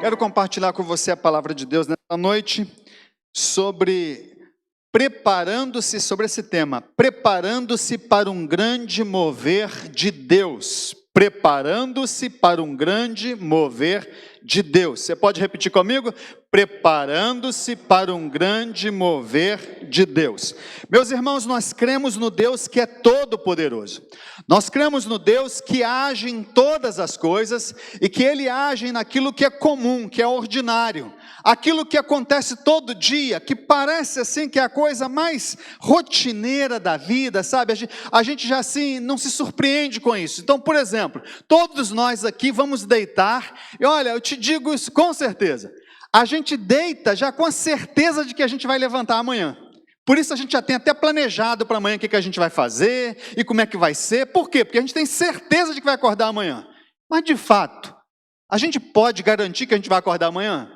Quero compartilhar com você a palavra de Deus nessa noite sobre preparando-se, sobre esse tema, preparando-se para um grande mover de Deus. Preparando-se para um grande mover de Deus. Você pode repetir comigo? Preparando-se para um grande mover de Deus. Meus irmãos, nós cremos no Deus que é todo-poderoso. Nós cremos no Deus que age em todas as coisas e que Ele age naquilo que é comum, que é ordinário. Aquilo que acontece todo dia, que parece assim que é a coisa mais rotineira da vida, sabe? A gente já assim não se surpreende com isso. Então, por exemplo, todos nós aqui vamos deitar e olha, eu te digo isso com certeza. A gente deita já com a certeza de que a gente vai levantar amanhã. Por isso a gente já tem até planejado para amanhã o que a gente vai fazer e como é que vai ser. Por quê? Porque a gente tem certeza de que vai acordar amanhã. Mas de fato, a gente pode garantir que a gente vai acordar amanhã?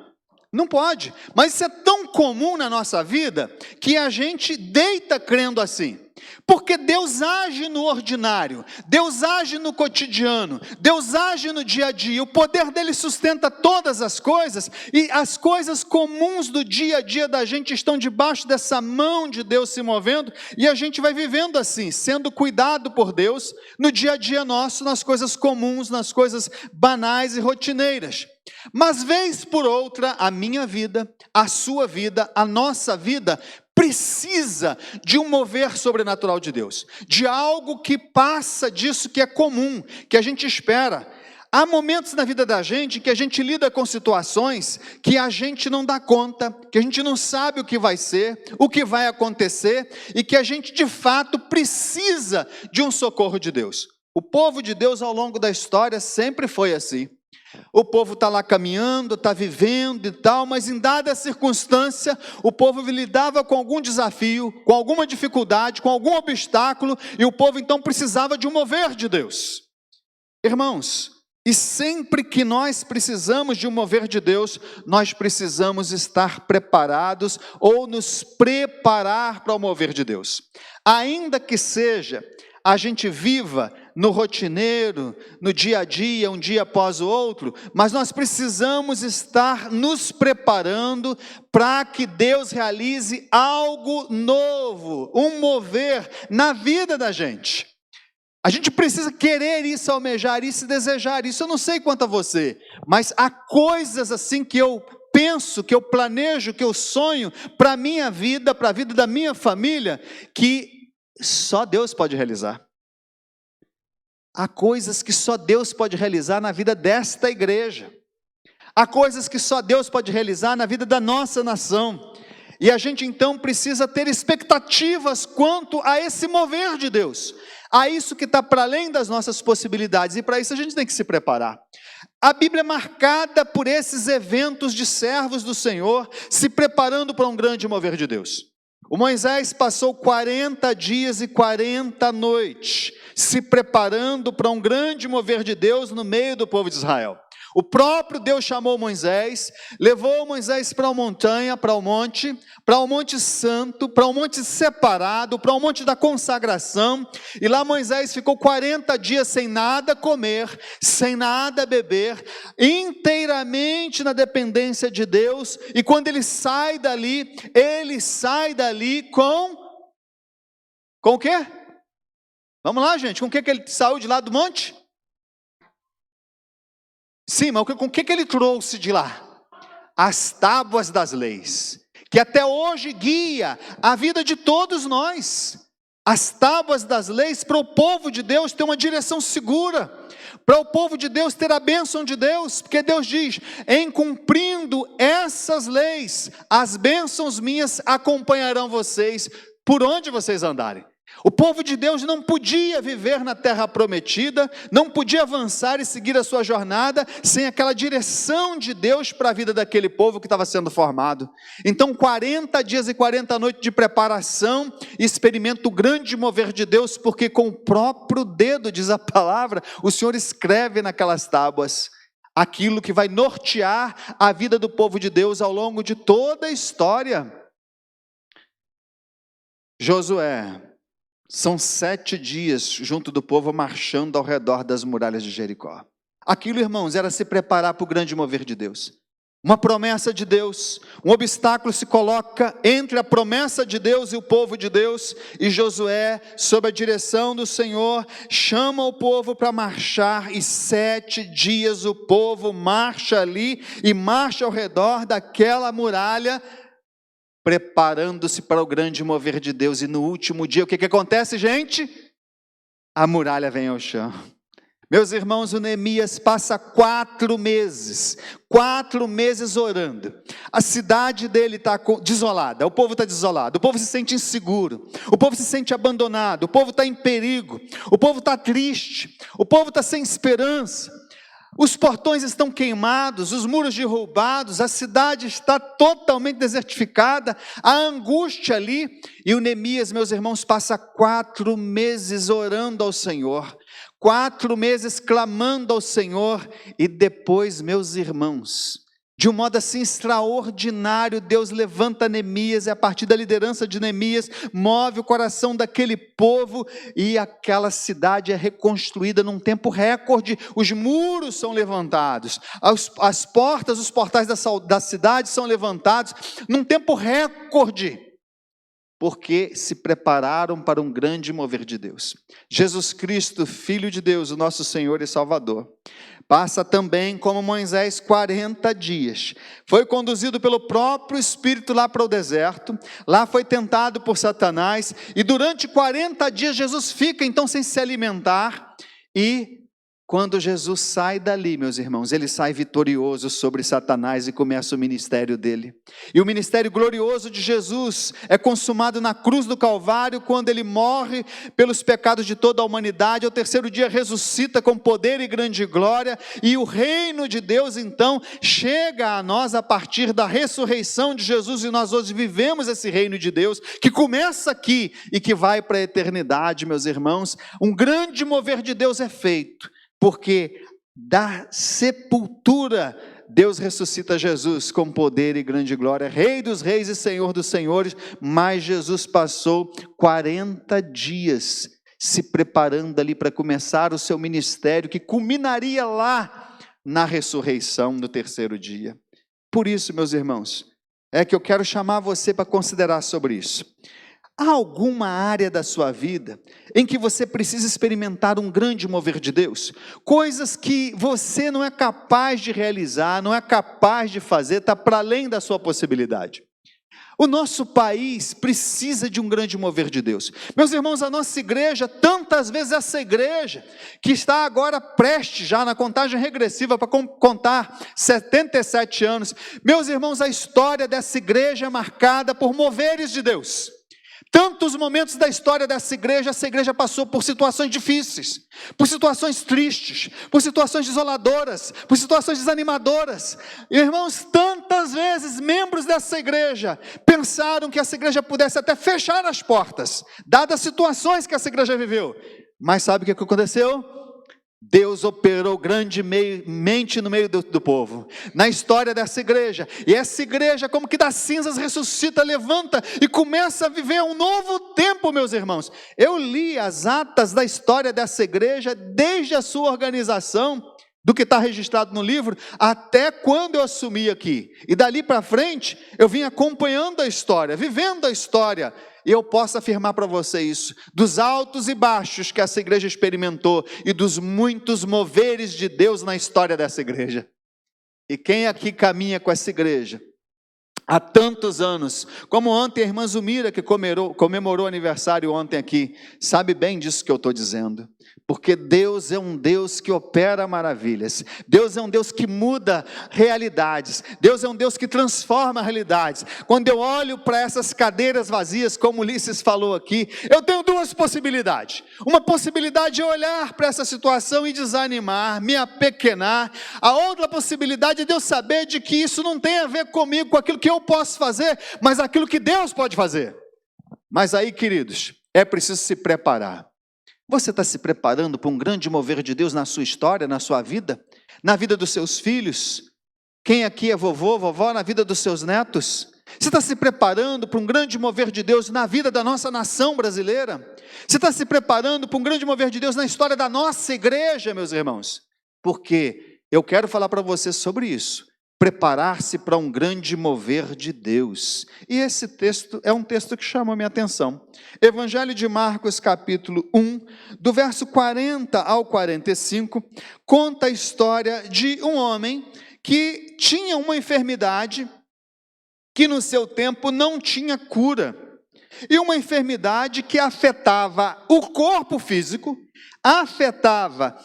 Não pode, mas isso é tão comum na nossa vida que a gente deita crendo assim. Porque Deus age no ordinário, Deus age no cotidiano, Deus age no dia a dia, o poder dele sustenta todas as coisas e as coisas comuns do dia a dia da gente estão debaixo dessa mão de Deus se movendo e a gente vai vivendo assim, sendo cuidado por Deus no dia a dia nosso, nas coisas comuns, nas coisas banais e rotineiras. Mas vez por outra, a minha vida, a sua vida, a nossa vida precisa de um mover sobrenatural de Deus, de algo que passa disso que é comum, que a gente espera. Há momentos na vida da gente que a gente lida com situações que a gente não dá conta, que a gente não sabe o que vai ser, o que vai acontecer e que a gente de fato precisa de um socorro de Deus. O povo de Deus ao longo da história sempre foi assim. O povo está lá caminhando, está vivendo e tal, mas em dada circunstância, o povo lidava com algum desafio, com alguma dificuldade, com algum obstáculo, e o povo então precisava de um mover de Deus. Irmãos, e sempre que nós precisamos de um mover de Deus, nós precisamos estar preparados ou nos preparar para o mover de Deus. Ainda que seja a gente viva no rotineiro, no dia a dia, um dia após o outro, mas nós precisamos estar nos preparando para que Deus realize algo novo, um mover na vida da gente. A gente precisa querer isso, almejar isso, desejar isso. Eu não sei quanto a você, mas há coisas assim que eu penso, que eu planejo, que eu sonho para a minha vida, para a vida da minha família, que só Deus pode realizar. Há coisas que só Deus pode realizar na vida desta igreja. Há coisas que só Deus pode realizar na vida da nossa nação. E a gente então precisa ter expectativas quanto a esse mover de Deus. A isso que está para além das nossas possibilidades. E para isso a gente tem que se preparar. A Bíblia é marcada por esses eventos de servos do Senhor se preparando para um grande mover de Deus. O Moisés passou 40 dias e 40 noites se preparando para um grande mover de Deus no meio do povo de Israel. O próprio Deus chamou Moisés, levou Moisés para a montanha, para o monte santo, para o monte separado, para o monte da consagração, e lá Moisés ficou 40 dias sem nada comer, sem nada beber, inteiramente na dependência de Deus, e quando ele sai dali com o quê? Vamos lá, gente, com o que ele saiu de lá do monte? Sim, mas com o que ele trouxe de lá? As tábuas das leis, que até hoje guia a vida de todos nós. As tábuas das leis para o povo de Deus ter uma direção segura, para o povo de Deus ter a bênção de Deus, porque Deus diz, em cumprindo essas leis, as bênçãos minhas acompanharão vocês, por onde vocês andarem. O povo de Deus não podia viver na terra prometida, não podia avançar e seguir a sua jornada sem aquela direção de Deus para a vida daquele povo que estava sendo formado. Então 40 dias e 40 noites de preparação, experimenta o grande mover de Deus, porque com o próprio dedo, diz a palavra, o Senhor escreve naquelas tábuas aquilo que vai nortear a vida do povo de Deus ao longo de toda a história. Josué, são 7 dias junto do povo marchando ao redor das muralhas de Jericó. Aquilo, irmãos, era se preparar para o grande mover de Deus. uma promessa de Deus, um obstáculo se coloca entre a promessa de Deus e o povo de Deus, e Josué, sob a direção do Senhor, chama o povo para marchar, e 7 dias o povo marcha ali, e marcha ao redor daquela muralha, preparando-se para o grande mover de Deus, e no último dia, o que acontece, gente? A muralha vem ao chão. Meus irmãos, o Neemias passa 4 meses orando. A cidade dele está desolada, o povo está desolado, o povo se sente inseguro, o povo se sente abandonado, o povo está em perigo, o povo está triste, o povo está sem esperança. Os portões estão queimados, os muros derrubados, a cidade está totalmente desertificada, a angústia ali. E o Neemias, meus irmãos, passa 4 meses orando ao Senhor, 4 meses clamando ao Senhor, e depois, meus irmãos, de um modo assim extraordinário, Deus levanta Neemias, e a partir da liderança de Neemias, move o coração daquele povo, e aquela cidade é reconstruída num tempo recorde. Os muros são levantados, as portas, os portais da cidade são levantados, num tempo recorde, porque se prepararam para um grande mover de Deus. Jesus Cristo, Filho de Deus, o nosso Senhor e Salvador, passa também como Moisés 40 dias, foi conduzido pelo próprio Espírito lá para o deserto, lá foi tentado por Satanás, e durante 40 dias Jesus fica então sem se alimentar, e quando Jesus sai dali, meus irmãos, ele sai vitorioso sobre Satanás e começa o ministério dele. E o ministério glorioso de Jesus é consumado na cruz do Calvário, quando ele morre pelos pecados de toda a humanidade. Ao 3º dia ressuscita com poder e grande glória, e o reino de Deus então chega a nós a partir da ressurreição de Jesus, e nós hoje vivemos esse reino de Deus, que começa aqui e que vai para a eternidade, meus irmãos. Um grande mover de Deus é feito, porque da sepultura Deus ressuscita Jesus com poder e grande glória, Rei dos reis e Senhor dos senhores. Mas Jesus passou 40 dias se preparando ali para começar o seu ministério, que culminaria lá na ressurreição no 3º dia. Por isso, meus irmãos, é que eu quero chamar você para considerar sobre isso. Há alguma área da sua vida em que você precisa experimentar um grande mover de Deus? Coisas que você não é capaz de realizar, não é capaz de fazer, está para além da sua possibilidade. O nosso país precisa de um grande mover de Deus. Meus irmãos, a nossa igreja, tantas vezes essa igreja, que está agora prestes já na contagem regressiva para contar 77 anos. Meus irmãos, a história dessa igreja é marcada por moveres de Deus. Tantos momentos da história dessa igreja, essa igreja passou por situações difíceis, por situações tristes, por situações desoladoras, por situações desanimadoras. Irmãos, tantas vezes membros dessa igreja pensaram que essa igreja pudesse até fechar as portas, dadas as situações que essa igreja viveu. Mas sabe o que aconteceu? Deus operou grandemente no meio do povo, na história dessa igreja, e essa igreja, como que das cinzas ressuscita, levanta e começa a viver um novo tempo, meus irmãos. Eu li as atas da história dessa igreja, desde a sua organização, do que está registrado no livro, até quando eu assumi aqui, e dali para frente, eu vim acompanhando a história, vivendo a história. E eu posso afirmar para você isso, dos altos e baixos que essa igreja experimentou, e dos muitos moveres de Deus na história dessa igreja. E quem aqui caminha com essa igreja há tantos anos, como ontem a irmã Zumira, que comemorou aniversário ontem aqui, sabe bem disso que eu estou dizendo. Porque Deus é um Deus que opera maravilhas, Deus é um Deus que muda realidades, Deus é um Deus que transforma realidades. Quando eu olho para essas cadeiras vazias, como Ulisses falou aqui, eu tenho 2 possibilidades. Uma possibilidade é olhar para essa situação e desanimar, me apequenar. A outra possibilidade é de eu saber de que isso não tem a ver comigo, com aquilo que eu posso fazer, mas aquilo que Deus pode fazer. Mas aí, queridos, é preciso se preparar. Você está se preparando para um grande mover de Deus na sua história, na sua vida? Na vida dos seus filhos? Quem aqui é vovô, vovó, na vida dos seus netos? Você está se preparando para um grande mover de Deus na vida da nossa nação brasileira? Você está se preparando para um grande mover de Deus na história da nossa igreja, meus irmãos? Porque eu quero falar para você sobre isso. preparar-se para um grande mover de Deus. E esse texto é um texto que chamou a minha atenção. Evangelho de Marcos, capítulo 1, do verso 40 ao 45, conta a história de um homem que tinha uma enfermidade que no seu tempo não tinha cura. E uma enfermidade que afetava o corpo físico, afetava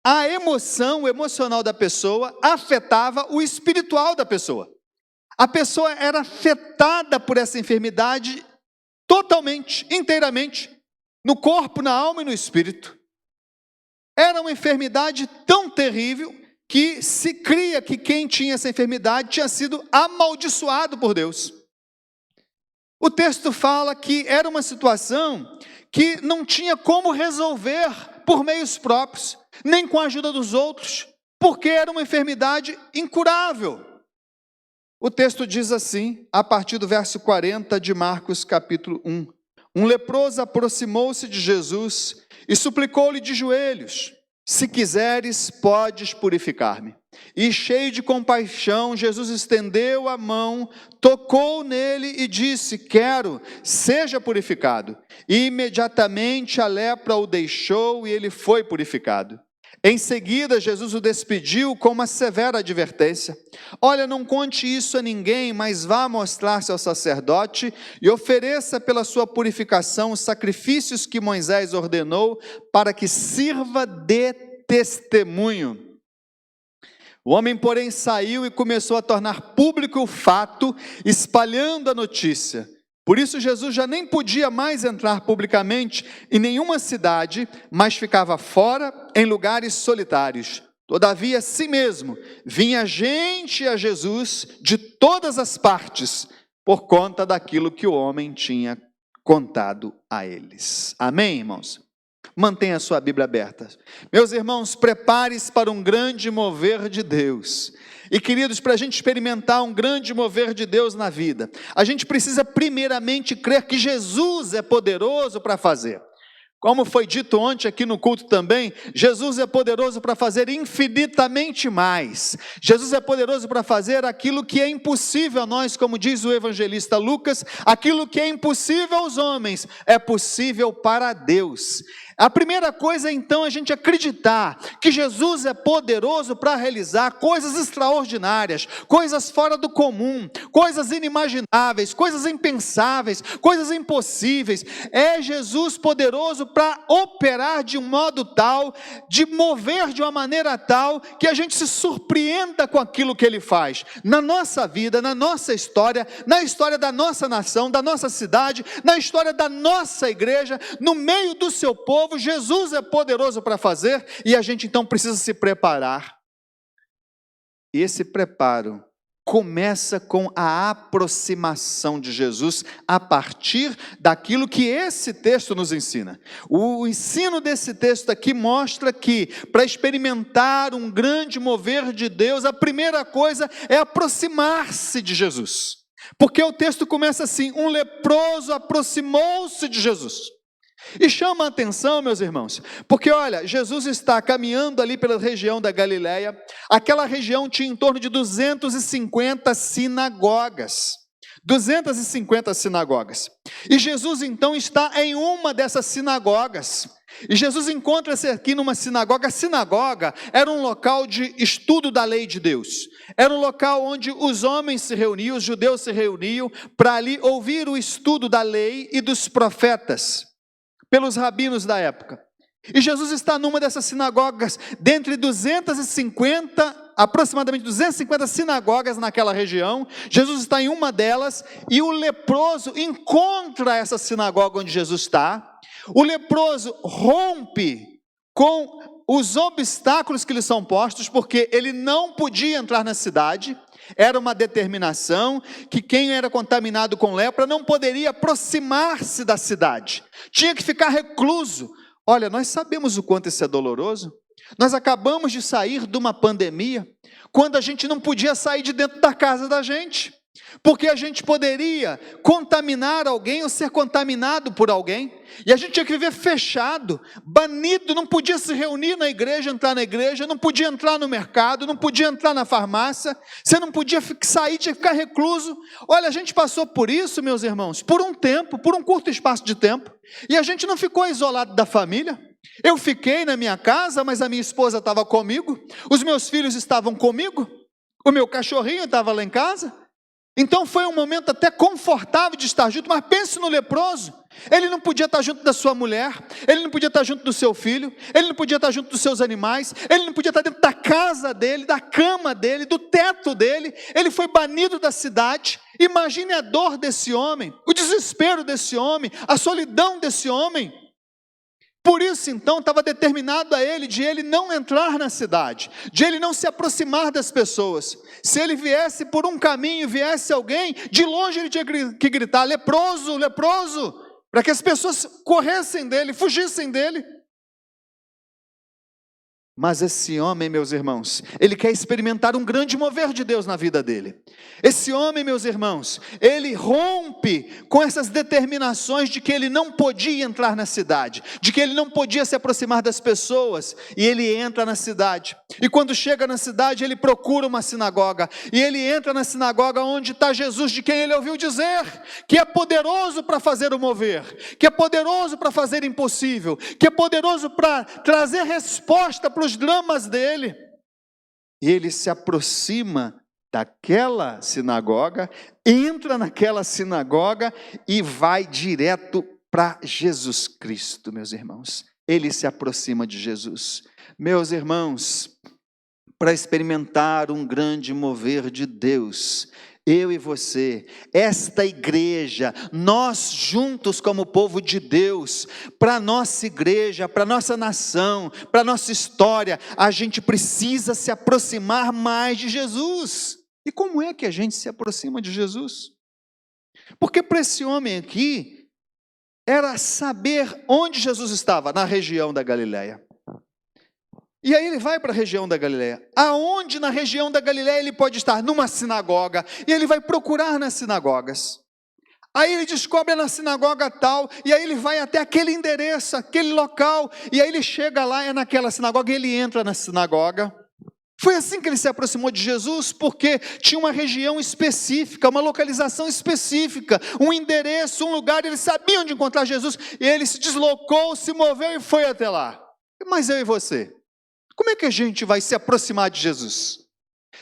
a emoção, o emocional da pessoa, afetava o espiritual da pessoa. A pessoa era afetada por essa enfermidade totalmente, inteiramente, no corpo, na alma e no espírito. Era uma enfermidade tão terrível que se cria que quem tinha essa enfermidade tinha sido amaldiçoado por Deus. O texto fala que era uma situação que não tinha como resolver por meios próprios, nem com a ajuda dos outros, porque era uma enfermidade incurável. O texto diz assim, a partir do verso 40 de Marcos capítulo 1. Um leproso aproximou-se de Jesus e suplicou-lhe de joelhos: se quiseres, podes purificar-me. E cheio de compaixão, Jesus estendeu a mão, tocou nele e disse: quero, seja purificado. E imediatamente a lepra o deixou e ele foi purificado. Em seguida, Jesus o despediu com uma severa advertência: olha, não conte isso a ninguém, mas vá mostrar-se ao sacerdote e ofereça pela sua purificação os sacrifícios que Moisés ordenou, para que sirva de testemunho. O homem, porém, saiu e começou a tornar público o fato, espalhando a notícia. Por isso Jesus já nem podia mais entrar publicamente em nenhuma cidade, mas ficava fora em lugares solitários. Todavia, assim mesmo, vinha gente a Jesus de todas as partes, por conta daquilo que o homem tinha contado a eles. Amém, irmãos? Mantenha a sua Bíblia aberta. Meus irmãos, prepare-se para um grande mover de Deus. E queridos, para a gente experimentar um grande mover de Deus na vida, a gente precisa primeiramente crer que Jesus é poderoso para fazer. Como foi dito ontem aqui no culto também, Jesus é poderoso para fazer infinitamente mais. Jesus é poderoso para fazer aquilo que é impossível a nós, como diz o evangelista Lucas, aquilo que é impossível aos homens, é possível para Deus. A primeira coisa é então a gente acreditar que Jesus é poderoso para realizar coisas extraordinárias, coisas fora do comum, coisas inimagináveis, coisas impensáveis, coisas impossíveis. É Jesus poderoso para operar de um modo tal, de mover de uma maneira tal, que a gente se surpreenda com aquilo que Ele faz. Na nossa vida, na nossa história, na história da nossa nação, da nossa cidade, na história da nossa igreja, no meio do seu povo, Jesus é poderoso para fazer, e a gente então precisa se preparar. E esse preparo começa com a aproximação de Jesus a partir daquilo que esse texto nos ensina. O ensino desse texto aqui mostra que para experimentar um grande mover de Deus, a primeira coisa é aproximar-se de Jesus. Porque o texto começa assim: um leproso aproximou-se de Jesus. E chama a atenção, meus irmãos, porque olha, Jesus está caminhando ali pela região da Galileia. Aquela região tinha em torno de 250 sinagogas. 250 sinagogas. E Jesus então está em uma dessas sinagogas. E Jesus encontra-se aqui numa sinagoga. A sinagoga era um local de estudo da lei de Deus. Era um local onde os homens se reuniam, os judeus se reuniam para ali ouvir o estudo da lei e dos profetas, pelos rabinos da época. E Jesus está numa dessas sinagogas, dentre 250, aproximadamente 250 sinagogas naquela região. Jesus está em uma delas, e o leproso encontra essa sinagoga onde Jesus está. O leproso rompe com os obstáculos que lhe são postos, porque ele não podia entrar na cidade. Era uma determinação que quem era contaminado com lepra não poderia aproximar-se da cidade, tinha que ficar recluso. Olha, nós sabemos o quanto isso é doloroso. Nós acabamos de sair de uma pandemia, quando a gente não podia sair de dentro da casa da gente. Porque a gente poderia contaminar alguém ou ser contaminado por alguém, e a gente tinha que viver fechado, banido, não podia se reunir na igreja, entrar na igreja, não podia entrar no mercado, não podia entrar na farmácia, você não podia sair, tinha que ficar recluso. Olha, a gente passou por isso, meus irmãos, por um tempo, por um curto espaço de tempo, e a gente não ficou isolado da família. Eu fiquei na minha casa, mas a minha esposa estava comigo, os meus filhos estavam comigo, o meu cachorrinho estava lá em casa. Então foi um momento até confortável de estar junto, mas pense no leproso. Ele não podia estar junto da sua mulher, ele não podia estar junto do seu filho, ele não podia estar junto dos seus animais, ele não podia estar dentro da casa dele, da cama dele, do teto dele. Ele foi banido da cidade. Imagine a dor desse homem, o desespero desse homem, a solidão desse homem. Por isso, então, estava determinado a ele de ele não entrar na cidade, de ele não se aproximar das pessoas. Se ele viesse por um caminho, viesse alguém, de longe ele tinha que gritar: leproso, leproso, para que as pessoas corressem dele, fugissem dele. Mas esse homem, meus irmãos, ele quer experimentar um grande mover de Deus na vida dele. Esse homem, meus irmãos, ele rompe com essas determinações de que ele não podia entrar na cidade, de que ele não podia se aproximar das pessoas, e ele entra na cidade. E quando chega na cidade, ele procura uma sinagoga, e ele entra na sinagoga onde está Jesus, de quem ele ouviu dizer que é poderoso para fazer o mover, que é poderoso para fazer impossível, que é poderoso para trazer resposta para os dramas dele. E ele se aproxima daquela sinagoga, entra naquela sinagoga e vai direto para Jesus Cristo, meus irmãos. Ele se aproxima de Jesus. Meus irmãos, para experimentar um grande mover de Deus, eu e você, esta igreja, nós juntos como povo de Deus, para a nossa igreja, para a nossa nação, para a nossa história, a gente precisa se aproximar mais de Jesus. E como é que a gente se aproxima de Jesus? Porque para esse homem aqui, era saber onde Jesus estava, na região da Galileia. E aí ele vai para a região da Galileia. Aonde na região da Galileia ele pode estar? Numa sinagoga. E ele vai procurar nas sinagogas. Aí ele descobre na sinagoga tal, e aí ele vai até aquele endereço, aquele local, e aí ele chega lá, é naquela sinagoga, e ele entra na sinagoga. Foi assim que ele se aproximou de Jesus, porque tinha uma região específica, uma localização específica, um endereço, um lugar, ele sabia onde encontrar Jesus, e ele se deslocou, se moveu e foi até lá. Mas eu e você? Como é que a gente vai se aproximar de Jesus?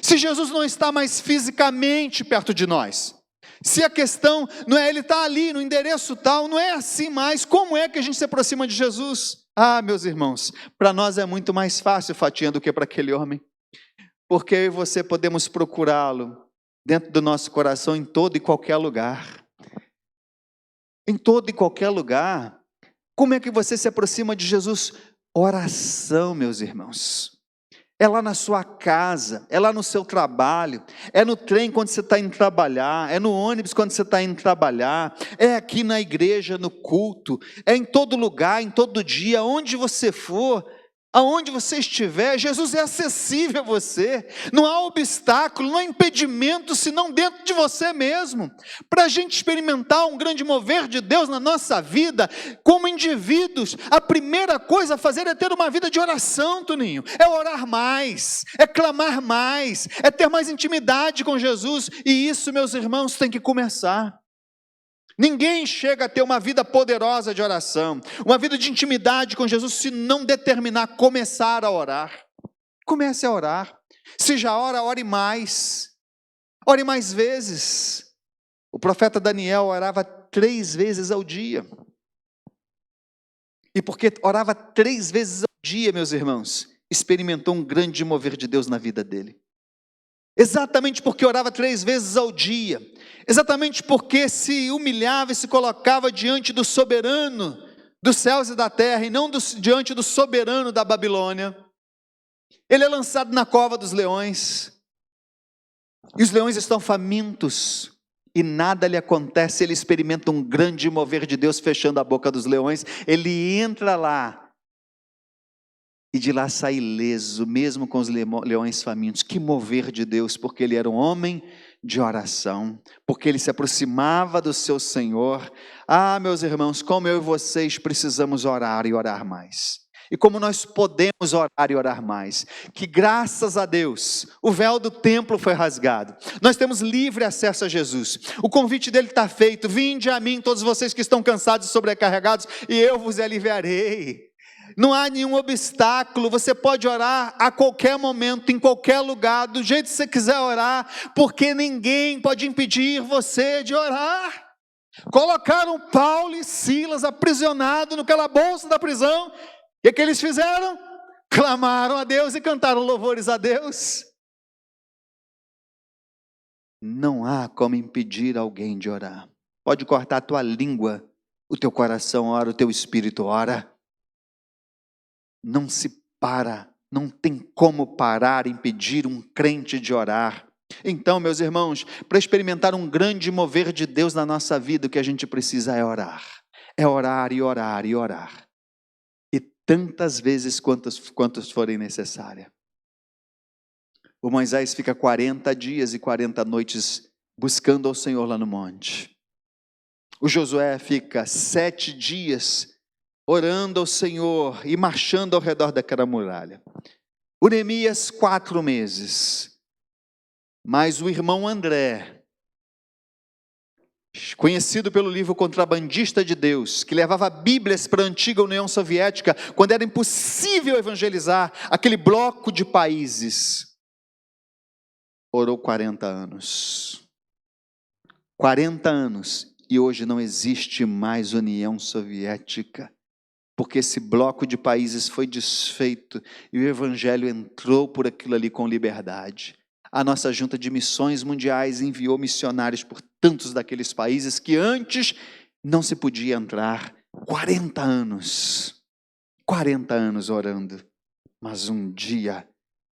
Se Jesus não está mais fisicamente perto de nós, se a questão não é ele está ali no endereço tal, não é assim mais, como é que a gente se aproxima de Jesus? Ah, meus irmãos, para nós é muito mais fácil, Fatinha, do que para aquele homem, porque eu e você podemos procurá-lo dentro do nosso coração em todo e qualquer lugar. Em todo e qualquer lugar. Como é que você se aproxima de Jesus? Oração, meus irmãos. É lá na sua casa, é lá no seu trabalho, é no trem quando você está indo trabalhar, é no ônibus quando você está indo trabalhar, é aqui na igreja, no culto, é em todo lugar, em todo dia, onde você for, aonde você estiver, Jesus é acessível a você. Não há obstáculo, não há impedimento, senão dentro de você mesmo. Para a gente experimentar um grande mover de Deus na nossa vida, como indivíduos, a primeira coisa a fazer é ter uma vida de oração, Toninho. É orar mais, é clamar mais, é ter mais intimidade com Jesus. E isso, meus irmãos, tem que começar. Ninguém chega a ter uma vida poderosa de oração, uma vida de intimidade com Jesus, se não determinar começar a orar. Comece a orar. Se já ora, ore mais vezes. O profeta Daniel orava 3 vezes ao dia. E porque orava 3 vezes ao dia, meus irmãos, experimentou um grande mover de Deus na vida dele. Exatamente porque orava 3 vezes ao dia, exatamente porque se humilhava e se colocava diante do soberano dos céus e da terra, e não diante do soberano da Babilônia. Ele é lançado na cova dos leões, e os leões estão famintos, e nada lhe acontece. Ele experimenta um grande mover de Deus, fechando a boca dos leões. Ele entra lá, e de lá sai ileso, mesmo com os leões famintos. Que mover de Deus, porque ele era um homem de oração, porque ele se aproximava do seu Senhor. Meus irmãos, como eu e vocês precisamos orar e orar mais. E como nós podemos orar e orar mais? Que graças a Deus, o véu do templo foi rasgado. Nós temos livre acesso a Jesus. O convite dele está feito. Vinde a mim, todos vocês que estão cansados e sobrecarregados, e eu vos aliviarei. Não há nenhum obstáculo. Você pode orar a qualquer momento, em qualquer lugar, do jeito que você quiser orar, porque ninguém pode impedir você de orar. Colocaram Paulo e Silas aprisionados no calabouço da prisão. O que eles fizeram? Clamaram a Deus e cantaram louvores a Deus. Não há como impedir alguém de orar. Pode cortar a tua língua, o teu coração ora, o teu espírito ora. Não se para, não tem como parar, impedir um crente de orar. Então, meus irmãos, para experimentar um grande mover de Deus na nossa vida, o que a gente precisa é orar. É orar e orar e orar. Tantas vezes quantas forem necessárias. O Moisés fica 40 dias e 40 noites buscando ao Senhor lá no monte. O Josué fica 7 dias orando ao Senhor e marchando ao redor daquela muralha. O Neemias 4 meses. Mas o irmão André, conhecido pelo livro Contrabandista de Deus, que levava Bíblias para a antiga União Soviética, quando era impossível evangelizar aquele bloco de países, orou 40 anos. 40 anos, e hoje não existe mais União Soviética, porque esse bloco de países foi desfeito, e o Evangelho entrou por aquilo ali com liberdade. A nossa junta de missões mundiais enviou missionários por tantos daqueles países que antes não se podia entrar. 40 anos orando. Mas um dia,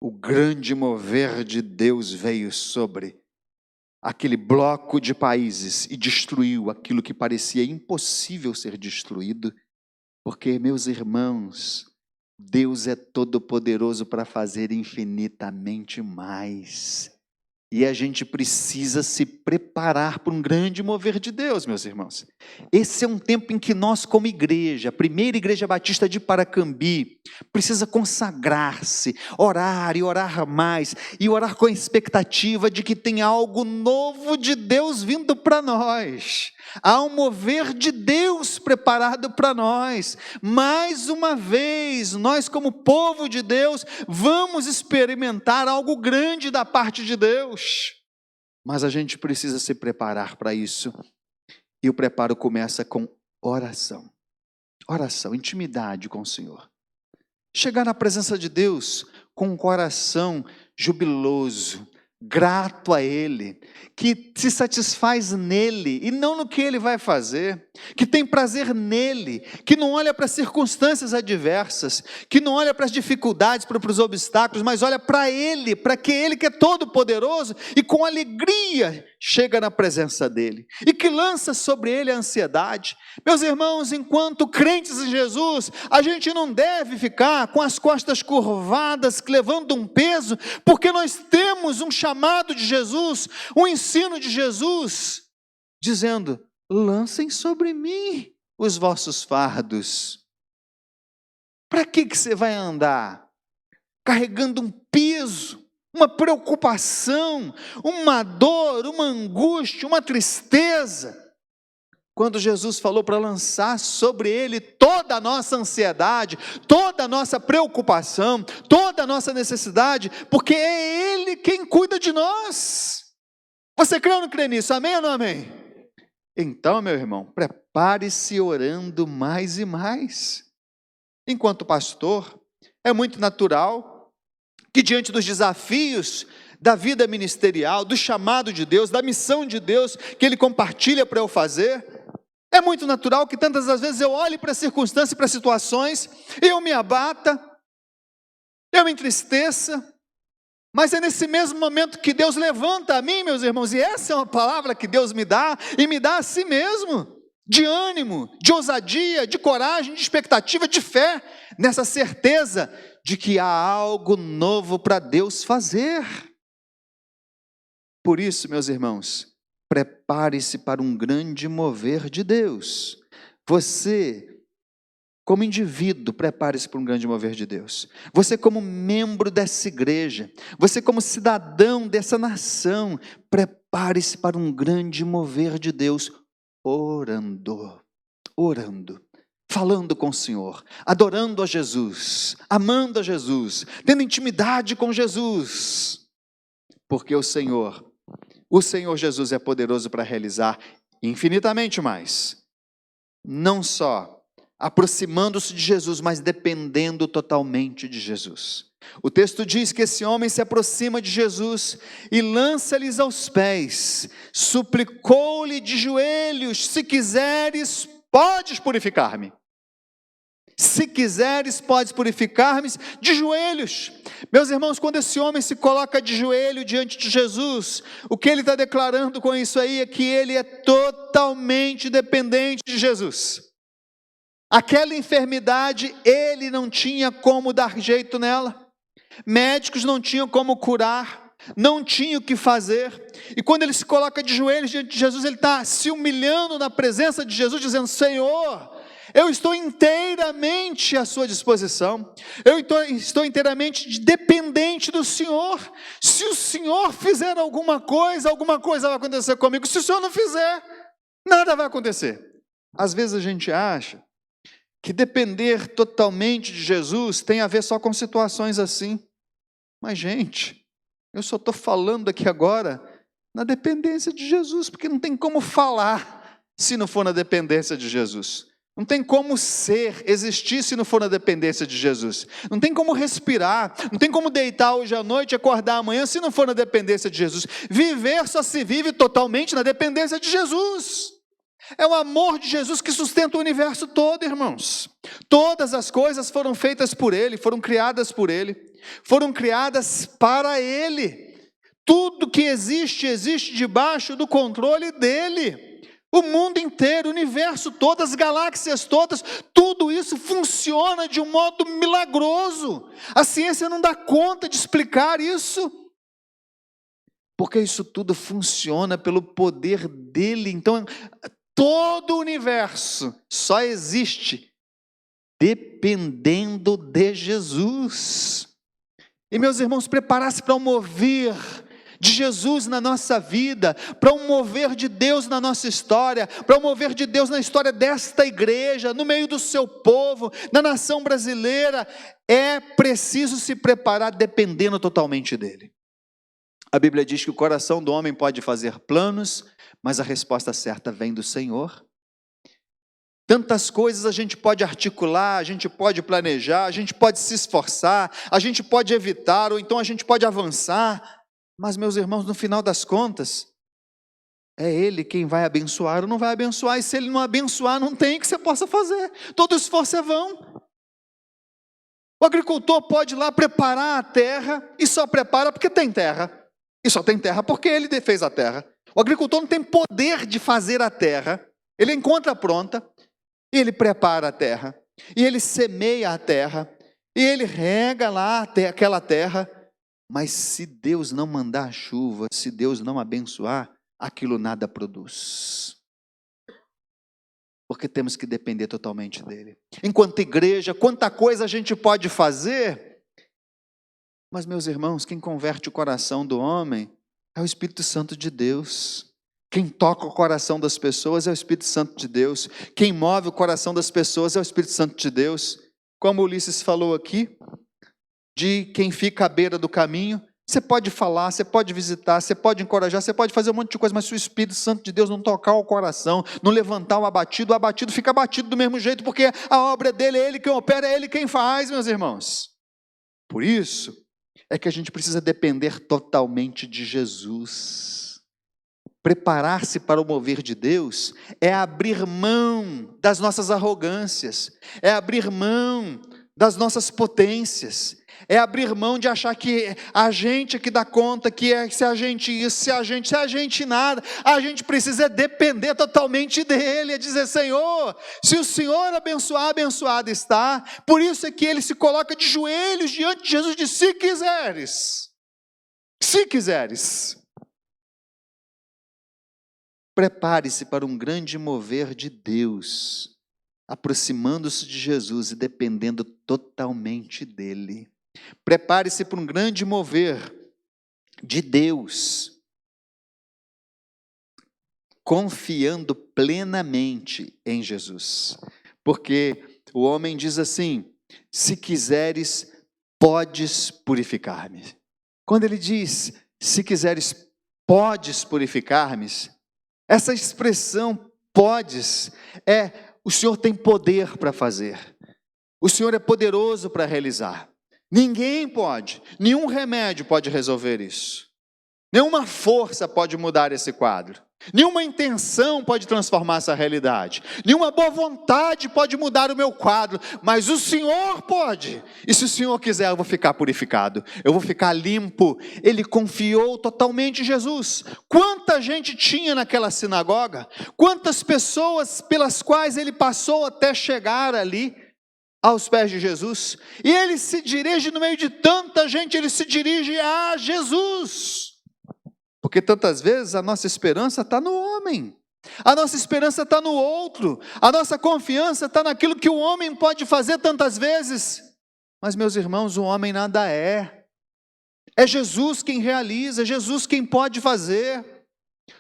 o grande mover de Deus veio sobre aquele bloco de países e destruiu aquilo que parecia impossível ser destruído. Porque, meus irmãos, Deus é todo-poderoso para fazer infinitamente mais. E a gente precisa se preparar para um grande mover de Deus, meus irmãos. Esse é um tempo em que nós, como igreja, a primeira igreja batista de Paracambi, precisa consagrar-se, orar e orar mais, e orar com a expectativa de que tem algo novo de Deus vindo para nós. Há um mover de Deus preparado para nós. Mais uma vez, nós como povo de Deus, vamos experimentar algo grande da parte de Deus. Mas a gente precisa se preparar para isso. E o preparo começa com oração. Oração, intimidade com o Senhor. Chegar na presença de Deus com um coração jubiloso, grato a Ele, que se satisfaz nele e não no que Ele vai fazer, que tem prazer nele, que não olha para as circunstâncias adversas, que não olha para as dificuldades, para os obstáculos, mas olha para Ele, para que Ele que é todo poderoso e com alegria chega na presença dEle e que lança sobre Ele a ansiedade. Meus irmãos, enquanto crentes em Jesus, a gente não deve ficar com as costas curvadas, levando um peso, porque nós temos um chamado de Jesus, um ensino de Jesus, dizendo: lancem sobre mim os vossos fardos. Para que você vai andar carregando um peso, uma preocupação, uma dor, uma angústia, uma tristeza? Quando Jesus falou para lançar sobre Ele toda a nossa ansiedade, toda a nossa preocupação, toda a nossa necessidade, porque é Ele quem cuida de nós. Você crê ou não crê nisso? Amém ou não amém? Então, meu irmão, prepare-se orando mais e mais. Enquanto pastor, é muito natural que diante dos desafios da vida ministerial, do chamado de Deus, da missão de Deus que Ele compartilha para eu fazer, é muito natural que tantas das vezes eu olhe para as circunstâncias, para as situações, e eu me abata, eu me entristeça, mas é nesse mesmo momento que Deus levanta a mim, meus irmãos, e essa é uma palavra que Deus me dá, e me dá a si mesmo, de ânimo, de ousadia, de coragem, de expectativa, de fé, nessa certeza de que há algo novo para Deus fazer. Por isso, meus irmãos, prepare-se para um grande mover de Deus. Você, como indivíduo, prepare-se para um grande mover de Deus. Você, como membro dessa igreja, você, como cidadão dessa nação, prepare-se para um grande mover de Deus, orando, falando com o Senhor, adorando a Jesus, amando a Jesus, tendo intimidade com Jesus, porque o Senhor Jesus é poderoso para realizar infinitamente mais, não só aproximando-se de Jesus, mas dependendo totalmente de Jesus. O texto diz que esse homem se aproxima de Jesus e lança-lhes aos pés, suplicou-lhe de joelhos: se quiseres, podes purificar-me. Se quiseres, podes purificar-me de joelhos. Meus irmãos, quando esse homem se coloca de joelho diante de Jesus, o que ele está declarando com isso aí é que ele é totalmente dependente de Jesus. Aquela enfermidade, ele não tinha como dar jeito nela. Médicos não tinham como curar, não tinham o que fazer. E quando ele se coloca de joelhos diante de Jesus, ele está se humilhando na presença de Jesus, dizendo: Senhor, eu estou inteiramente à sua disposição, eu estou inteiramente dependente do Senhor. Se o Senhor fizer alguma coisa vai acontecer comigo. Se o Senhor não fizer, nada vai acontecer. Às vezes a gente acha que depender totalmente de Jesus tem a ver só com situações assim. Mas, gente, eu só estou falando aqui agora na dependência de Jesus, porque não tem como falar se não for na dependência de Jesus. Não tem como existir se não for na dependência de Jesus. Não tem como respirar, não tem como deitar hoje à noite e acordar amanhã se não for na dependência de Jesus. Viver só se vive totalmente na dependência de Jesus. É o amor de Jesus que sustenta o universo todo, irmãos. Todas as coisas foram feitas por Ele, foram criadas por Ele, foram criadas para Ele. Tudo que existe, existe debaixo do controle dEle. O mundo inteiro, o universo todo, as galáxias todas, tudo isso funciona de um modo milagroso. A ciência não dá conta de explicar isso, porque isso tudo funciona pelo poder dEle. Então, todo o universo só existe dependendo de Jesus. E, meus irmãos, preparar-se para um mover de Jesus na nossa vida, para um mover de Deus na nossa história, para um mover de Deus na história desta igreja, no meio do seu povo, na nação brasileira, é preciso se preparar dependendo totalmente dEle. A Bíblia diz que o coração do homem pode fazer planos, mas a resposta certa vem do Senhor. Tantas coisas a gente pode articular, a gente pode planejar, a gente pode se esforçar, a gente pode evitar, ou então a gente pode avançar, mas, meus irmãos, no final das contas, é Ele quem vai abençoar ou não vai abençoar, e se Ele não abençoar, não tem o que você possa fazer, todo esforço é vão. O agricultor pode ir lá preparar a terra, e só prepara porque tem terra, e só tem terra porque ele fez a terra. O agricultor não tem poder de fazer a terra, ele encontra pronta, e ele prepara a terra, e ele semeia a terra, e ele rega lá aquela terra, mas se Deus não mandar a chuva, se Deus não abençoar, aquilo nada produz. Porque temos que depender totalmente dEle. Enquanto igreja, quanta coisa a gente pode fazer, mas, meus irmãos, quem converte o coração do homem é o Espírito Santo de Deus. Quem toca o coração das pessoas é o Espírito Santo de Deus. Quem move o coração das pessoas é o Espírito Santo de Deus. Como Ulisses falou aqui, de quem fica à beira do caminho, você pode falar, você pode visitar, você pode encorajar, você pode fazer um monte de coisa, mas se o Espírito Santo de Deus não tocar o coração, não levantar o abatido fica abatido do mesmo jeito, porque a obra dele é Ele quem opera, é Ele quem faz, meus irmãos. Por isso, é que a gente precisa depender totalmente de Jesus. Preparar-se para o mover de Deus é abrir mão das nossas arrogâncias, é abrir mão das nossas potências, é abrir mão de achar que a gente que dá conta, se a gente isso, se a gente nada. A gente precisa depender totalmente dEle, é dizer: Senhor, se o Senhor abençoar, abençoado está. Por isso é que ele se coloca de joelhos diante de Jesus e diz: se quiseres, Prepare-se para um grande mover de Deus, aproximando-se de Jesus e dependendo totalmente dele. Prepare-se para um grande mover de Deus, confiando plenamente em Jesus. Porque o homem diz assim: se quiseres, podes purificar-me. Quando ele diz, se quiseres, podes purificar-me, essa expressão podes o Senhor tem poder para fazer. O Senhor é poderoso para realizar. Ninguém pode, nenhum remédio pode resolver isso. Nenhuma força pode mudar esse quadro. Nenhuma intenção pode transformar essa realidade. Nenhuma boa vontade pode mudar o meu quadro. Mas o Senhor pode. E se o Senhor quiser, eu vou ficar purificado. Eu vou ficar limpo. Ele confiou totalmente em Jesus. Quanta gente tinha naquela sinagoga? Quantas pessoas pelas quais ele passou até chegar ali aos pés de Jesus? E ele se dirige no meio de tanta gente, ele se dirige a Jesus. Porque tantas vezes a nossa esperança está no homem, a nossa esperança está no outro, a nossa confiança está naquilo que o homem pode fazer tantas vezes. Mas, meus irmãos, o homem nada é. É Jesus quem realiza, é Jesus quem pode fazer.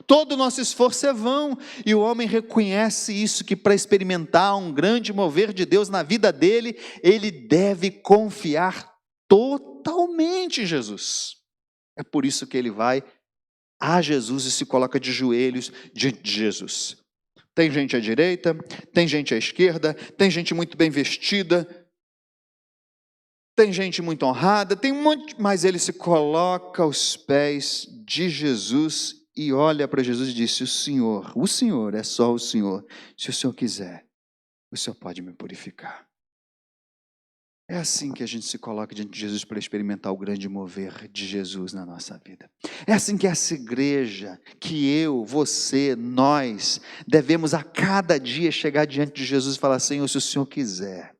Todo o nosso esforço é vão, e o homem reconhece isso, que para experimentar um grande mover de Deus na vida dele, ele deve confiar totalmente em Jesus. É por isso que ele vai a Jesus e se coloca de joelhos diante de Jesus. Tem gente à direita, tem gente à esquerda, tem gente muito bem vestida, tem gente muito honrada, tem um monte, mas ele se coloca aos pés de Jesus e olha para Jesus e diz: o Senhor, é só o Senhor. Se o Senhor quiser, o Senhor pode me purificar. É assim que a gente se coloca diante de Jesus para experimentar o grande mover de Jesus na nossa vida. É assim que essa igreja, que eu, você, nós, devemos a cada dia chegar diante de Jesus e falar: Senhor, se o Senhor quiser,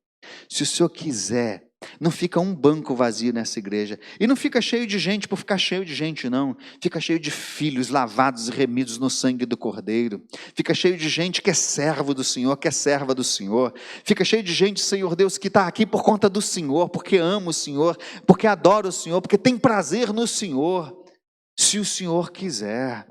não fica um banco vazio nessa igreja. E não fica cheio de gente por ficar cheio de gente, não. Fica cheio de filhos lavados e remidos no sangue do Cordeiro. Fica cheio de gente que é servo do Senhor, que é serva do Senhor. Fica cheio de gente, Senhor Deus, que está aqui por conta do Senhor, porque ama o Senhor, porque adora o Senhor, porque tem prazer no Senhor. Se o Senhor quiser.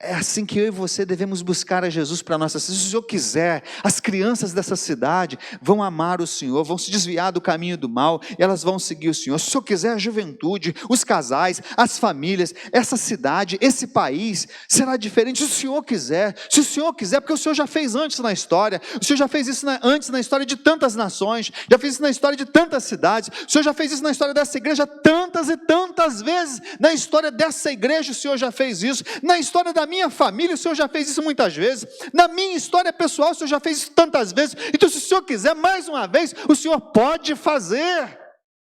É assim que eu e você devemos buscar a Jesus para a nossa cidade. Se o Senhor quiser, as crianças dessa cidade vão amar o Senhor, vão se desviar do caminho do mal, e elas vão seguir o Senhor. Se o Senhor quiser, a juventude, os casais, as famílias, essa cidade, esse país, será diferente. Se o Senhor quiser, porque o Senhor já fez antes na história, o Senhor já fez isso antes na história de tantas nações, já fez isso na história de tantas cidades, o Senhor já fez isso na história dessa igreja tantas e tantas vezes. Na história dessa igreja o Senhor já fez isso, na história da minha família, o Senhor já fez isso muitas vezes, na minha história pessoal, o Senhor já fez isso tantas vezes. Então, se o Senhor quiser, mais uma vez, o Senhor pode fazer.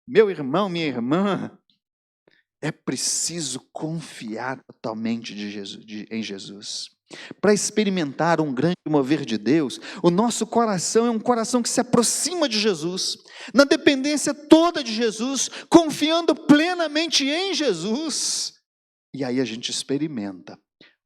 Meu irmão, minha irmã, é preciso confiar totalmente em Jesus. Para experimentar um grande mover de Deus, o nosso coração é um coração que se aproxima de Jesus, na dependência toda de Jesus, confiando plenamente em Jesus. E aí a gente experimenta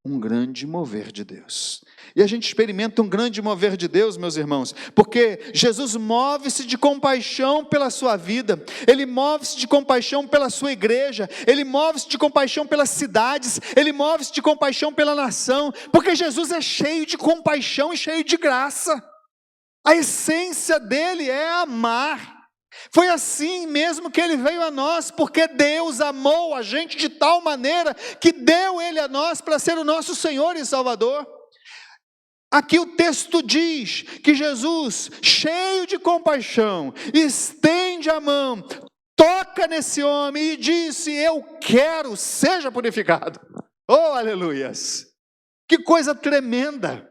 um grande mover de Deus. E a gente experimenta um grande mover de Deus, meus irmãos, porque Jesus move-se de compaixão pela sua vida, Ele move-se de compaixão pela sua igreja, Ele move-se de compaixão pelas cidades, Ele move-se de compaixão pela nação, porque Jesus é cheio de compaixão e cheio de graça. A essência dele é amar. Foi assim mesmo que ele veio a nós, porque Deus amou a gente de tal maneira que deu ele a nós para ser o nosso Senhor e Salvador. Aqui o texto diz que Jesus, cheio de compaixão, estende a mão, toca nesse homem e disse: eu quero, seja purificado. Oh, aleluias! Que coisa tremenda!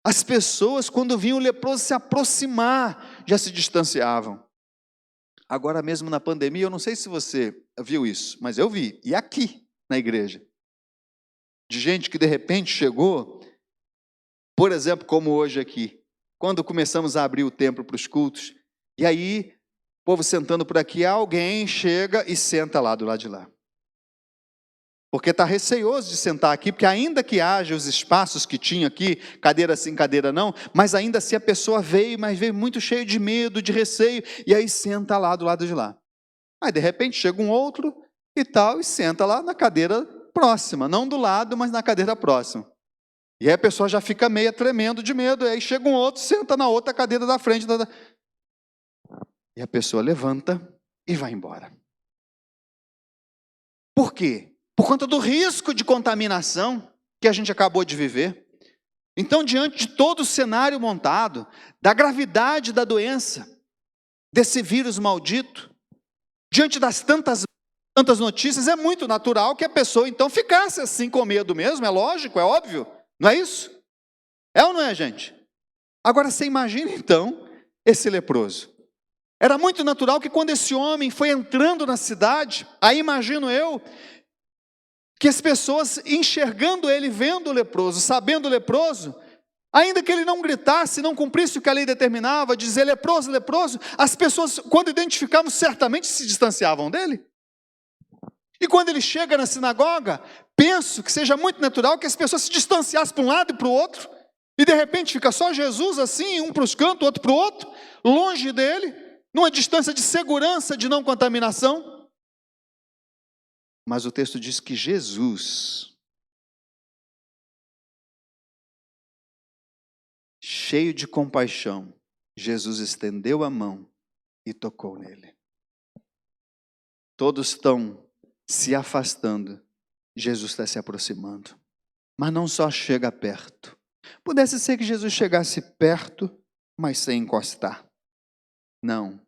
As pessoas, quando viam o leproso se aproximar, já se distanciavam. Agora mesmo na pandemia, eu não sei se você viu isso, mas eu vi, e aqui na igreja, de gente que de repente chegou, por exemplo, como hoje aqui, quando começamos a abrir o templo para os cultos, e aí, o povo sentando por aqui, alguém chega e senta lá do lado de lá. porque está receoso de sentar aqui, porque ainda que haja os espaços que tinha aqui, cadeira sim, cadeira não, mas ainda assim a pessoa veio, mas veio muito cheio de medo, de receio, e aí senta lá do lado de lá. Aí de repente chega um outro e tal, e senta lá na cadeira próxima, não do lado, mas na cadeira próxima. E aí a pessoa já fica meia tremendo de medo, e aí chega um outro, senta na outra cadeira da frente. E a pessoa levanta e vai embora. Por quê? Por conta do risco de contaminação que a gente acabou de viver. Então, diante de todo o cenário montado, da gravidade da doença, desse vírus maldito, diante das tantas notícias, é muito natural que a pessoa então ficasse assim com medo mesmo, é lógico, é óbvio, não é isso? É ou não é, gente? Agora você imagina então esse leproso. Era muito natural que quando esse homem foi entrando na cidade, aí imagino eu, que as pessoas enxergando ele, vendo o leproso, sabendo o leproso, ainda que ele não gritasse, não cumprisse o que a lei determinava, dizer leproso, leproso, as pessoas, quando identificavam, certamente se distanciavam dele. E quando ele chega na sinagoga, penso que seja muito natural que as pessoas se distanciassem para um lado e para o outro, e de repente fica só Jesus assim, um para os cantos, outro para o outro, longe dele, numa distância de segurança, de não contaminação. Mas o texto diz que Jesus, cheio de compaixão, Jesus estendeu a mão e tocou nele. Todos estão se afastando, Jesus está se aproximando. Mas não só chega perto. Pudesse ser que Jesus chegasse perto, mas sem encostar. Não.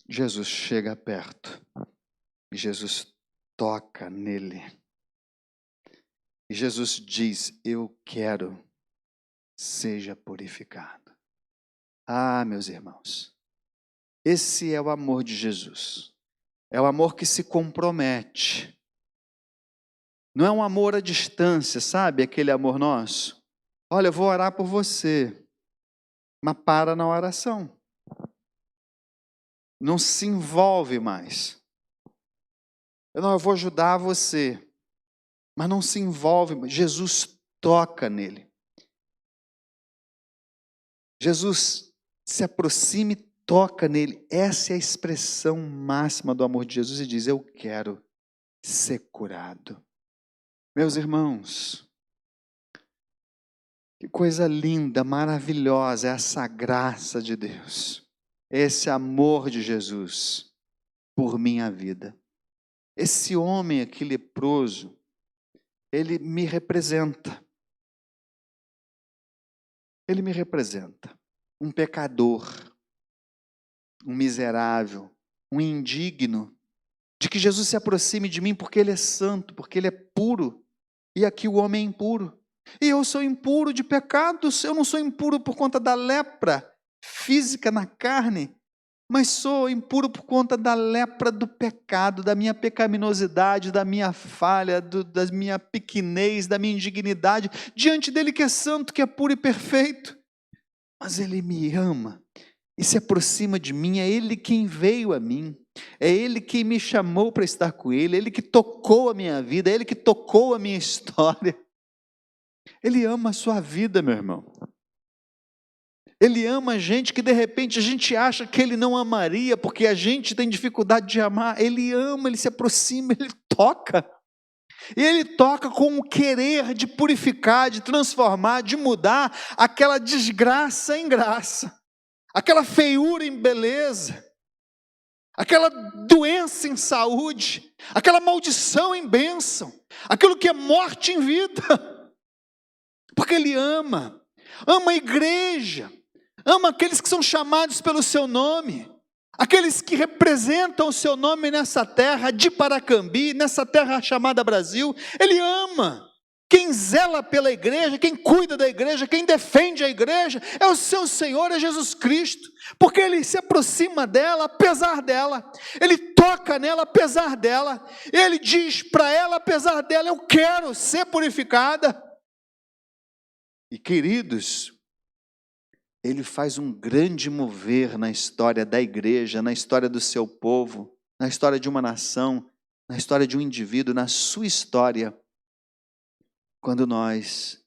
Jesus chega perto. E Jesus toca nele. E Jesus diz: eu quero, seja purificado. Ah, meus irmãos, esse é o amor de Jesus. É o amor que se compromete. Não é um amor à distância, sabe? Aquele amor nosso. Olha, eu vou orar por você, mas para na oração. Não se envolve mais. Eu vou ajudar você, mas não se envolve mais. Jesus toca nele. Jesus se aproxima e toca nele. Essa é a expressão máxima do amor de Jesus e diz: eu quero ser curado. Meus irmãos, que coisa linda, maravilhosa essa graça de Deus, esse amor de Jesus por minha vida. Esse homem aqui leproso, ele me representa. Ele me representa um pecador, um miserável, um indigno, de que Jesus se aproxime de mim porque Ele é santo, porque Ele é puro, e aqui o homem é impuro. E eu sou impuro de pecados, eu não sou impuro por conta da lepra física na carne, mas sou impuro por conta da lepra do pecado, da minha pecaminosidade, da minha falha, da minha pequenez, da minha indignidade, diante dele que é santo, que é puro e perfeito. Mas Ele me ama e se aproxima de mim, é Ele quem veio a mim, é Ele quem me chamou para estar com Ele, é Ele que tocou a minha vida, é Ele que tocou a minha história. Ele ama a sua vida, meu irmão. Ele ama a gente que de repente a gente acha que Ele não amaria, porque a gente tem dificuldade de amar. Ele ama, Ele se aproxima, Ele toca. E Ele toca com o querer de purificar, de transformar, de mudar aquela desgraça em graça, aquela feiura em beleza, aquela doença em saúde, aquela maldição em bênção, aquilo que é morte em vida. Porque Ele ama a igreja, ama aqueles que são chamados pelo seu nome, aqueles que representam o seu nome nessa terra de Paracambi, nessa terra chamada Brasil. Ele ama. Quem zela pela igreja, quem cuida da igreja, quem defende a igreja, é o seu Senhor, é Jesus Cristo, porque Ele se aproxima dela, apesar dela, Ele toca nela, apesar dela, Ele diz para ela, apesar dela: eu quero ser purificada. E queridos, Ele faz um grande mover na história da igreja, na história do seu povo, na história de uma nação, na história de um indivíduo, na sua história, quando nós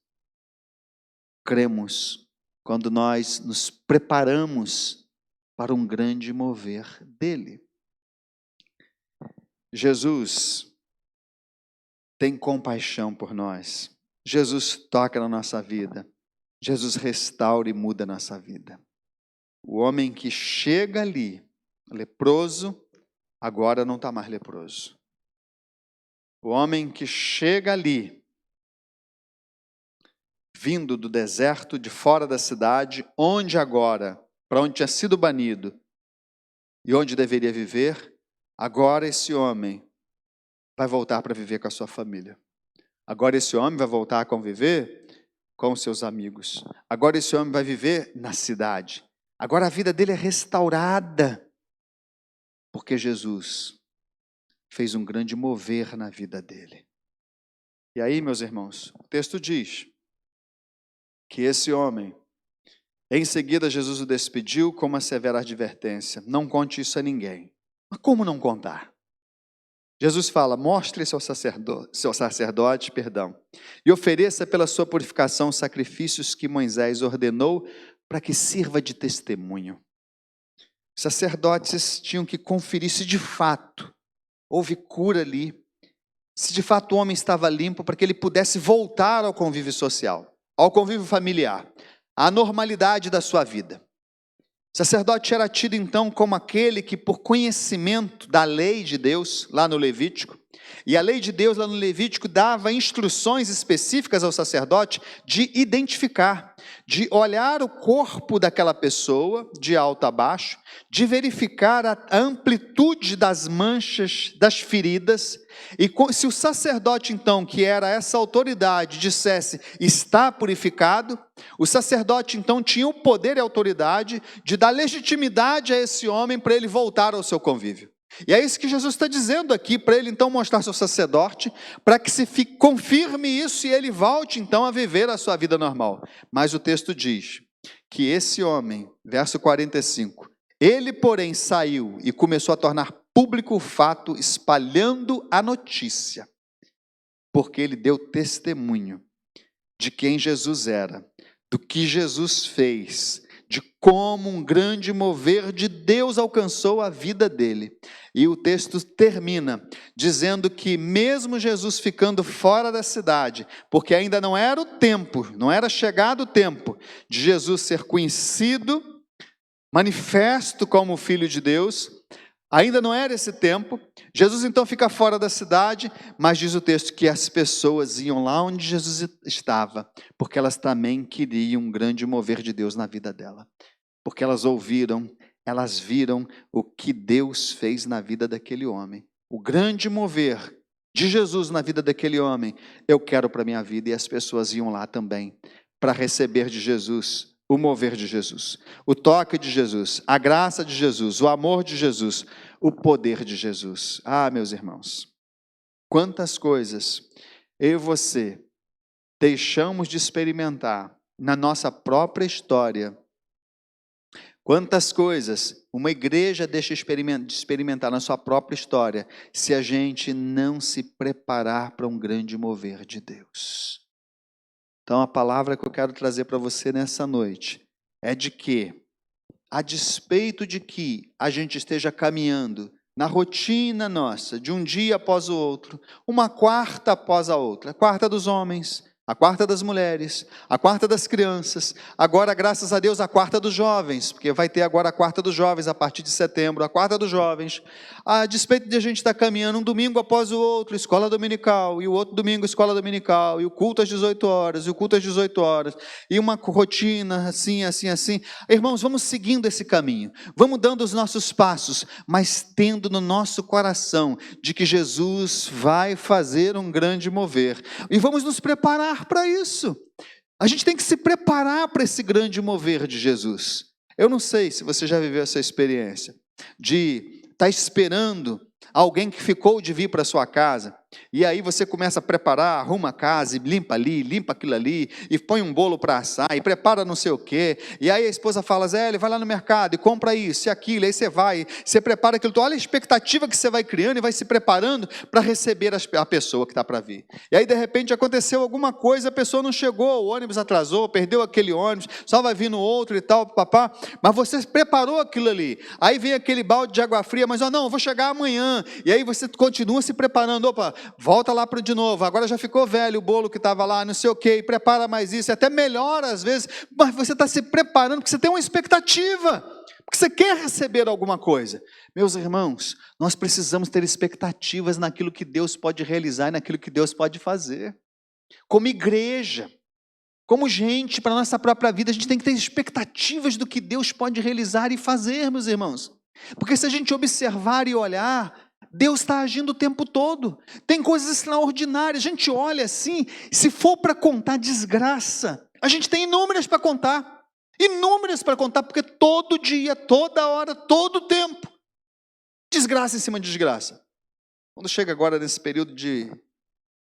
cremos, quando nós nos preparamos para um grande mover dele. Jesus tem compaixão por nós. Jesus toca na nossa vida. Jesus restaura e muda a nossa vida. O homem que chega ali, leproso, agora não está mais leproso. O homem que chega ali, vindo do deserto, de fora da cidade, onde agora, para onde tinha sido banido e onde deveria viver, agora esse homem vai voltar para viver com a sua família. Agora esse homem vai voltar a conviver com os seus amigos. Agora esse homem vai viver na cidade. Agora a vida dele é restaurada, porque Jesus fez um grande mover na vida dele. E aí, meus irmãos, o texto diz que esse homem, em seguida Jesus o despediu com uma severa advertência: não conte isso a ninguém. Mas como não contar? Jesus fala: mostre seu sacerdote, e ofereça pela sua purificação sacrifícios que Moisés ordenou para que sirva de testemunho. Os sacerdotes tinham que conferir se de fato houve cura ali, se de fato o homem estava limpo, para que ele pudesse voltar ao convívio social, ao convívio familiar, à normalidade da sua vida. O sacerdote era tido então como aquele que, por conhecimento da lei de Deus, lá no Levítico, e a lei de Deus lá no Levítico dava instruções específicas ao sacerdote de identificar, de olhar o corpo daquela pessoa, de alto a baixo, de verificar a amplitude das manchas, das feridas, e se o sacerdote então, que era essa autoridade, dissesse: está purificado, o sacerdote então tinha o poder e a autoridade de dar legitimidade a esse homem para ele voltar ao seu convívio. E é isso que Jesus está dizendo aqui, para ele então mostrar seu sacerdote, para que se confirme isso e ele volte então a viver a sua vida normal. Mas o texto diz que esse homem, verso 45, ele porém saiu e começou a tornar público o fato, espalhando a notícia, porque ele deu testemunho de quem Jesus era, do que Jesus fez, de como um grande mover de Deus alcançou a vida dele. E o texto termina dizendo que mesmo Jesus ficando fora da cidade, porque ainda não era o tempo, não era chegado o tempo de Jesus ser conhecido, manifesto como Filho de Deus, ainda não era esse tempo. Jesus então fica fora da cidade, mas diz o texto que as pessoas iam lá onde Jesus estava, porque elas também queriam um grande mover de Deus na vida dela. Porque elas ouviram, elas viram o que Deus fez na vida daquele homem. O grande mover de Jesus na vida daquele homem, eu quero para a minha vida, e as pessoas iam lá também, para receber de Jesus o mover de Jesus, o toque de Jesus, a graça de Jesus, o amor de Jesus, o poder de Jesus. Ah, meus irmãos, quantas coisas eu e você deixamos de experimentar na nossa própria história. Quantas coisas uma igreja deixa de experimentar na sua própria história, se a gente não se preparar para um grande mover de Deus. Então a palavra que eu quero trazer para você nessa noite é de que, a despeito de que a gente esteja caminhando na rotina nossa, de um dia após o outro, uma quarta após a outra, a quarta dos homens, a quarta das mulheres, a quarta das crianças, agora, graças a Deus, a quarta dos jovens, porque vai ter agora a quarta dos jovens a partir de setembro, a quarta dos jovens. A despeito de a gente estar caminhando um domingo após o outro, escola dominical, e o outro domingo escola dominical, e o culto às 18 horas, e o culto às 18 horas, e uma rotina assim. Irmãos, vamos seguindo esse caminho, vamos dando os nossos passos, mas tendo no nosso coração de que Jesus vai fazer um grande mover, e vamos nos preparar para isso. A gente tem que se preparar para esse grande mover de Jesus. Eu não sei se você já viveu essa experiência de estar esperando alguém que ficou de vir para a sua casa, E aí você começa a preparar, arruma a casa, e limpa ali, limpa aquilo ali, e põe um bolo para assar, e prepara não sei o quê. E aí a esposa fala, Zé, ele vai lá no mercado e compra isso e aquilo, e aí você vai, você prepara aquilo. Olha a expectativa que você vai criando e vai se preparando para receber a pessoa que está para vir. E aí de repente aconteceu alguma coisa, a pessoa não chegou, o ônibus atrasou, perdeu aquele ônibus, só vai vir no outro e tal, papá. Mas você preparou aquilo ali. Aí vem aquele balde de água fria, mas não, eu vou chegar amanhã. E aí você continua se preparando, opa, volta lá para de novo, agora já ficou velho o bolo que estava lá, não sei o quê, e prepara mais isso, até melhora às vezes, mas você está se preparando porque você tem uma expectativa, porque você quer receber alguma coisa. Meus irmãos, nós precisamos ter expectativas naquilo que Deus pode realizar e naquilo que Deus pode fazer. Como igreja, como gente, para a nossa própria vida, a gente tem que ter expectativas do que Deus pode realizar e fazer, meus irmãos. Porque se a gente observar e olhar, Deus está agindo o tempo todo. Tem coisas extraordinárias. A gente olha assim, se for para contar desgraça, a gente tem inúmeras para contar. Inúmeras para contar, porque todo dia, toda hora, todo tempo, desgraça em cima de desgraça. Quando chega agora nesse período de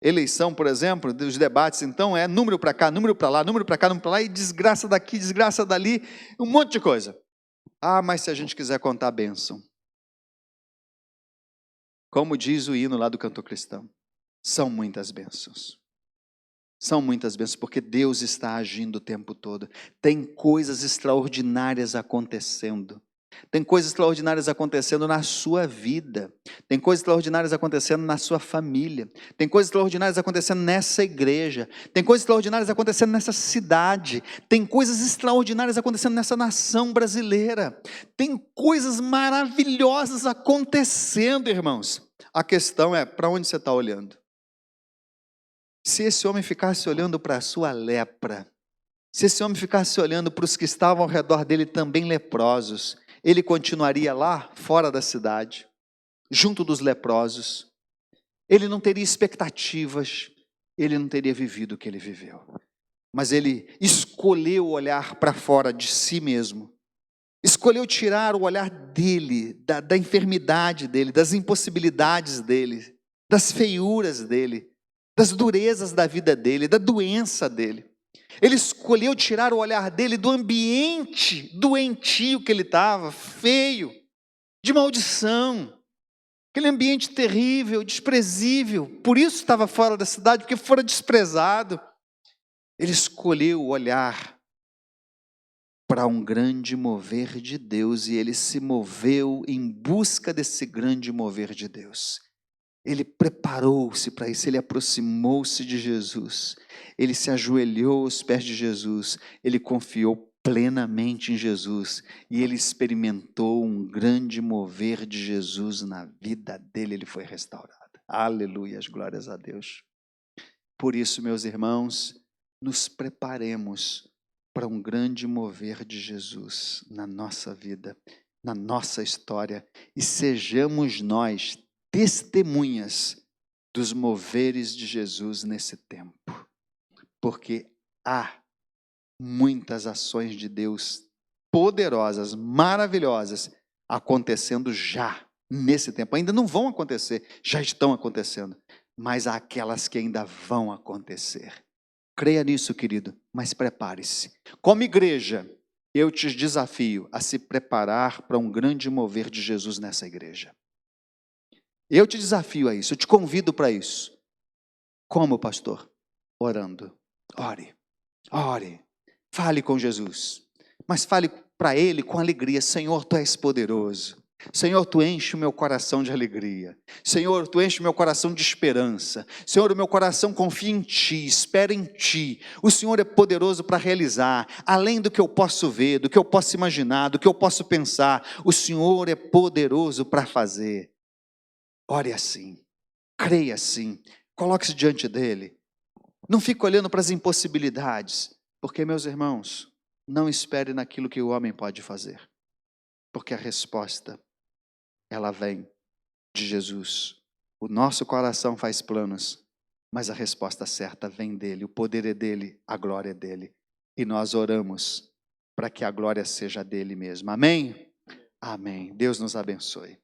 eleição, por exemplo, dos debates, então é número para cá, número para lá, número para cá, número para lá, e desgraça daqui, desgraça dali, um monte de coisa. Ah, mas se a gente quiser contar a bênção, como diz o hino lá do cantor cristão, são muitas bênçãos. São muitas bênçãos, porque Deus está agindo o tempo todo. Tem coisas extraordinárias acontecendo. Tem coisas extraordinárias acontecendo na sua vida. Tem coisas extraordinárias acontecendo na sua família. Tem coisas extraordinárias acontecendo nessa igreja. Tem coisas extraordinárias acontecendo nessa cidade. Tem coisas extraordinárias acontecendo nessa nação brasileira. Tem coisas maravilhosas acontecendo, irmãos. A questão é, para onde você está olhando? Se esse homem ficasse olhando para a sua lepra, se esse homem ficasse olhando para os que estavam ao redor dele também leprosos, ele continuaria lá, fora da cidade, junto dos leprosos. Ele não teria expectativas, ele não teria vivido o que ele viveu. Mas ele escolheu olhar para fora de si mesmo, escolheu tirar o olhar dele, da enfermidade dele, das impossibilidades dele, das feiuras dele, das durezas da vida dele, da doença dele. Ele escolheu tirar o olhar dele do ambiente doentio que ele estava, feio, de maldição, aquele ambiente terrível, desprezível, por isso estava fora da cidade, porque fora desprezado. Ele escolheu olhar para um grande mover de Deus, e ele se moveu em busca desse grande mover de Deus. Ele preparou-se para isso, ele aproximou-se de Jesus, ele se ajoelhou aos pés de Jesus, ele confiou plenamente em Jesus, e ele experimentou um grande mover de Jesus na vida dele, ele foi restaurado. Aleluia, glórias a Deus. Por isso, meus irmãos, nos preparemos para um grande mover de Jesus na nossa vida, na nossa história, e sejamos nós testemunhas dos moveres de Jesus nesse tempo, porque há muitas ações de Deus poderosas, maravilhosas, acontecendo já nesse tempo. Ainda não vão acontecer, já estão acontecendo, mas há aquelas que ainda vão acontecer. Creia nisso, querido, mas prepare-se. Como igreja, eu te desafio a se preparar para um grande mover de Jesus nessa igreja. Eu te desafio a isso, eu te convido para isso. Como, pastor? Orando. Ore, ore, fale com Jesus, mas fale para Ele com alegria. Senhor, Tu és poderoso. Senhor, Tu enche o meu coração de alegria. Senhor, Tu enche o meu coração de esperança. Senhor, o meu coração confia em Ti, espera em Ti. O Senhor é poderoso para realizar, além do que eu posso ver, do que eu posso imaginar, do que eu posso pensar. O Senhor é poderoso para fazer. Ore assim, creia assim, coloque-se diante dEle. Não fique olhando para as impossibilidades, porque, meus irmãos, não espere naquilo que o homem pode fazer, porque a resposta, ela vem de Jesus. O nosso coração faz planos, mas a resposta certa vem dEle, o poder é dEle, a glória é dEle, e nós oramos para que a glória seja dEle mesmo. Amém? Amém. Deus nos abençoe.